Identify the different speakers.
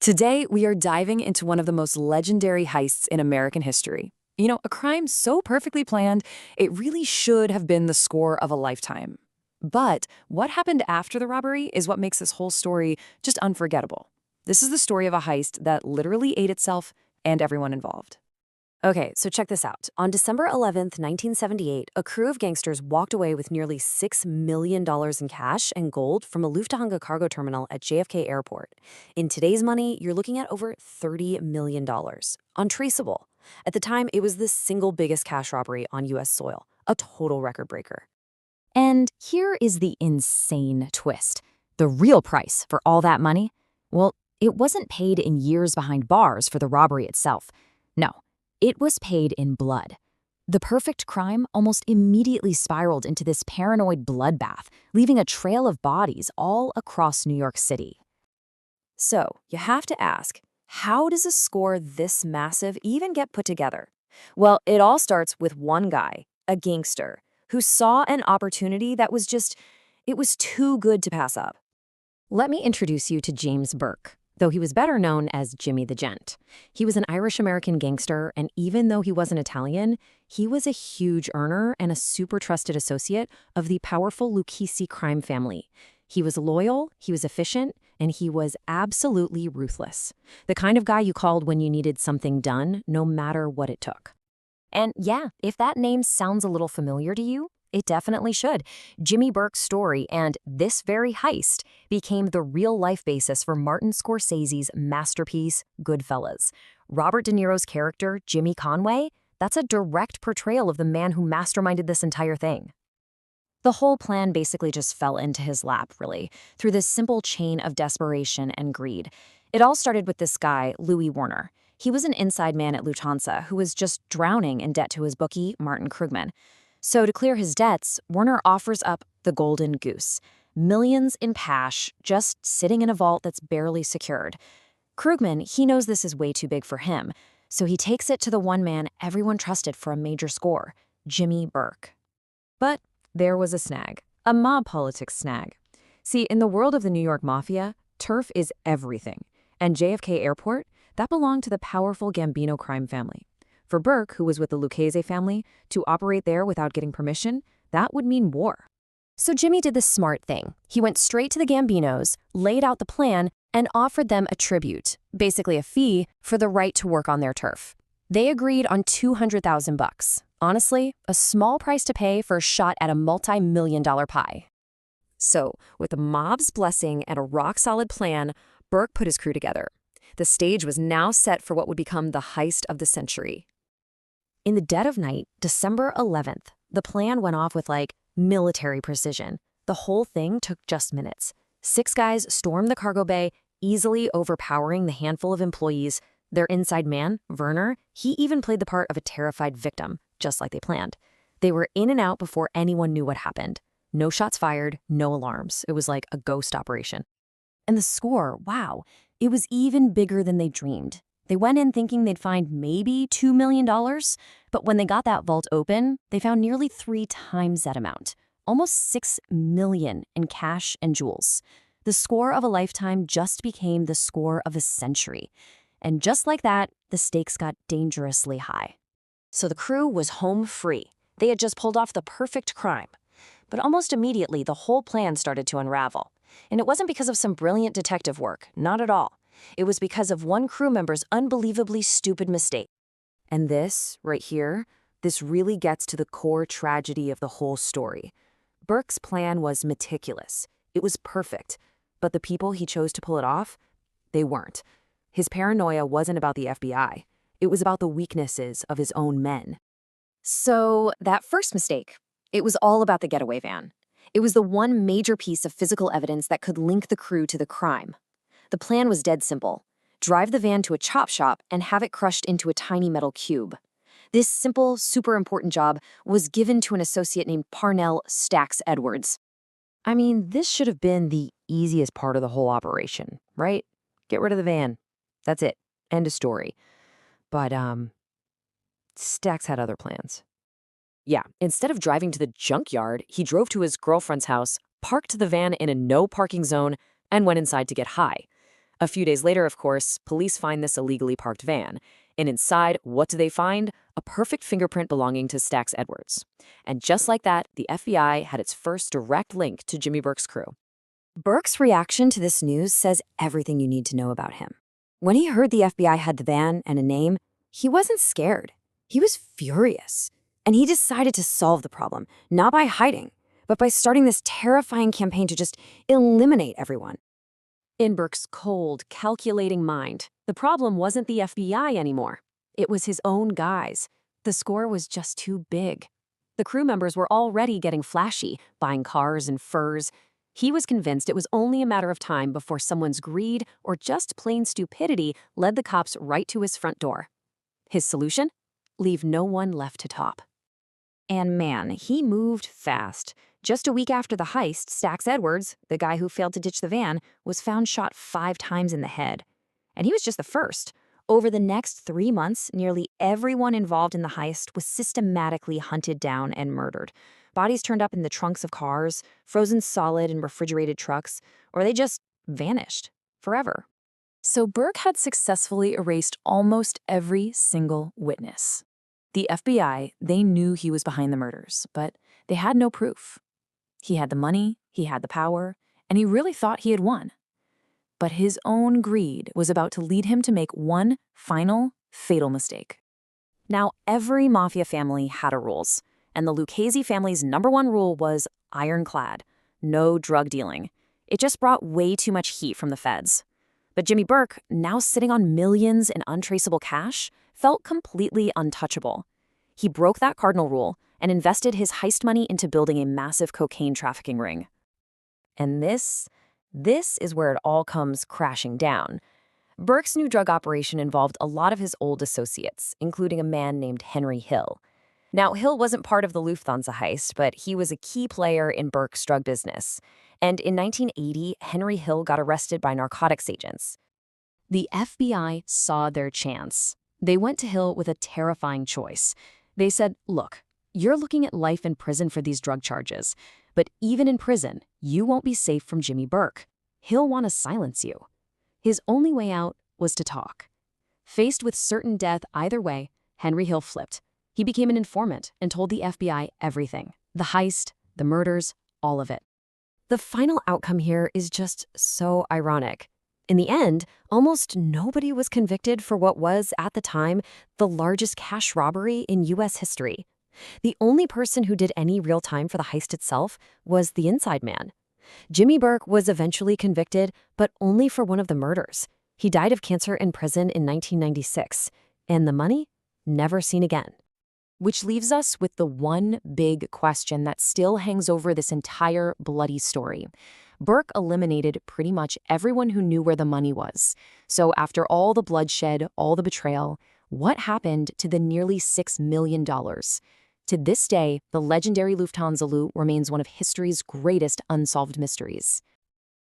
Speaker 1: Today, we are diving into one of the most legendary heists in American history. A crime so perfectly planned, it really should have been the score of a lifetime. But what happened after the robbery is what makes this whole story just unforgettable. This is the story of a heist that literally ate itself and everyone involved. Okay, so check this out. On December 11th, 1978, a crew of gangsters walked away with nearly $6 million in cash and gold from a Lufthansa cargo terminal at JFK Airport. In today's money, you're looking at over $30 million. Untraceable. At the time, it was the single biggest cash robbery on U.S. soil, a total record breaker. And here is the insane twist. The real price for all that money? Well, it wasn't paid in years behind bars for the robbery itself. No. It was paid in blood. The perfect crime almost immediately spiraled into this paranoid bloodbath, leaving a trail of bodies all across New York City. So, you have to ask, how does a score this massive even get put together? Well, it all starts with one guy, a gangster, who saw an opportunity that was it was too good to pass up. Let me introduce you to James Burke. Though he was better known as Jimmy the Gent. He was an Irish-American gangster, and even though he wasn't Italian, he was a huge earner and a super trusted associate of the powerful Lucchese crime family. He was loyal, he was efficient, and he was absolutely ruthless. The kind of guy you called when you needed something done, no matter what it took. And yeah, if that name sounds a little familiar to you, it definitely should. Jimmy Burke's story and this very heist became the real-life basis for Martin Scorsese's masterpiece, Goodfellas. Robert De Niro's character, Jimmy Conway, that's a direct portrayal of the man who masterminded this entire thing. The whole plan basically just fell into his lap, really, through this simple chain of desperation and greed. It all started with this guy, Louis Warner. He was an inside man at Lufthansa who was just drowning in debt to his bookie, Martin Krugman. So to clear his debts, Warner offers up the golden goose. Millions in cash, just sitting in a vault that's barely secured. Krugman, he knows this is way too big for him, so he takes it to the one man everyone trusted for a major score, Jimmy Burke. But there was a snag, a mob politics snag. See, in the world of the New York Mafia, turf is everything. And JFK Airport, that belonged to the powerful Gambino crime family. For Burke, who was with the Lucchese family, to operate there without getting permission, that would mean war. So Jimmy did the smart thing. He went straight to the Gambinos, laid out the plan, and offered them a tribute, basically a fee, for the right to work on their turf. They agreed on $200,000. Honestly, a small price to pay for a shot at a multi-million-dollar pie. So, with the mob's blessing and a rock-solid plan, Burke put his crew together. The stage was now set for what would become the heist of the century. In the dead of night, December 11th, the plan went off with military precision. The whole thing took just minutes. 6 guys stormed the cargo bay, easily overpowering the handful of employees. Their inside man, Werner, he even played the part of a terrified victim, just like they planned. They were in and out before anyone knew what happened. No shots fired, no alarms. It was like a ghost operation. And the score, wow, it was even bigger than they dreamed. They went in thinking they'd find maybe $2 million, but when they got that vault open, they found nearly 3 times that amount, almost $6 million in cash and jewels. The score of a lifetime just became the score of a century. And just like that, the stakes got dangerously high. So the crew was home free. They had just pulled off the perfect crime. But almost immediately, the whole plan started to unravel. And it wasn't because of some brilliant detective work, not at all. It was because of one crew member's unbelievably stupid mistake. And this, right here, this really gets to the core tragedy of the whole story. Burke's plan was meticulous. It was perfect. But the people he chose to pull it off, they weren't. His paranoia wasn't about the FBI. It was about the weaknesses of his own men. So that first mistake, it was all about the getaway van. It was the one major piece of physical evidence that could link the crew to the crime. The plan was dead simple. Drive the van to a chop shop and have it crushed into a tiny metal cube. This simple, super important job was given to an associate named Parnell Stacks Edwards. I mean, this should have been the easiest part of the whole operation, right? Get rid of the van. That's it. End of story. But, Stacks had other plans. Yeah, instead of driving to the junkyard, he drove to his girlfriend's house, parked the van in a no-parking zone, and went inside to get high. A few days later, of course, police find this illegally parked van. And inside, what do they find? A perfect fingerprint belonging to Stax Edwards. And just like that, the FBI had its first direct link to Jimmy Burke's crew. Burke's reaction to this news says everything you need to know about him. When he heard the FBI had the van and a name, he wasn't scared. He was furious. And he decided to solve the problem, not by hiding, but by starting this terrifying campaign to just eliminate everyone. In Burke's cold, calculating mind, the problem wasn't the FBI anymore. It was his own guys. The score was just too big. The crew members were already getting flashy, buying cars and furs. He was convinced it was only a matter of time before someone's greed or just plain stupidity led the cops right to his front door. His solution? Leave no one left to top. And man, he moved fast. Just a week after the heist, Stax Edwards, the guy who failed to ditch the van, was found shot 5 times in the head. And he was just the first. Over the next 3 months, nearly everyone involved in the heist was systematically hunted down and murdered. Bodies turned up in the trunks of cars, frozen solid in refrigerated trucks, or they just vanished forever. So Burke had successfully erased almost every single witness. The FBI, they knew he was behind the murders, but they had no proof. He had the money, he had the power, and he really thought he had won. But his own greed was about to lead him to make one final, fatal mistake. Now, every mafia family had rules, and the Lucchese family's #1 rule was ironclad: no drug dealing. It just brought way too much heat from the feds. But Jimmy Burke, now sitting on millions in untraceable cash, felt completely untouchable. He broke that cardinal rule and invested his heist money into building a massive cocaine trafficking ring. And this is where it all comes crashing down. Burke's new drug operation involved a lot of his old associates, including a man named Henry Hill. Now, Hill wasn't part of the Lufthansa heist, but he was a key player in Burke's drug business. And in 1980, Henry Hill got arrested by narcotics agents. The FBI saw their chance. They went to Hill with a terrifying choice. They said, look, you're looking at life in prison for these drug charges, but even in prison, you won't be safe from Jimmy Burke. He'll want to silence you. His only way out was to talk. Faced with certain death either way, Henry Hill flipped. He became an informant and told the FBI everything: the heist, the murders, all of it. The final outcome here is just so ironic. In the end, almost nobody was convicted for what was, at the time, the largest cash robbery in U.S. history. The only person who did any real time for the heist itself was the inside man. Jimmy Burke was eventually convicted, but only for one of the murders. He died of cancer in prison in 1996, and the money? Never seen again. Which leaves us with the one big question that still hangs over this entire bloody story. Burke eliminated pretty much everyone who knew where the money was. So after all the bloodshed, all the betrayal, what happened to the nearly $6 million? To this day, the legendary Lufthansa loot remains one of history's greatest unsolved mysteries.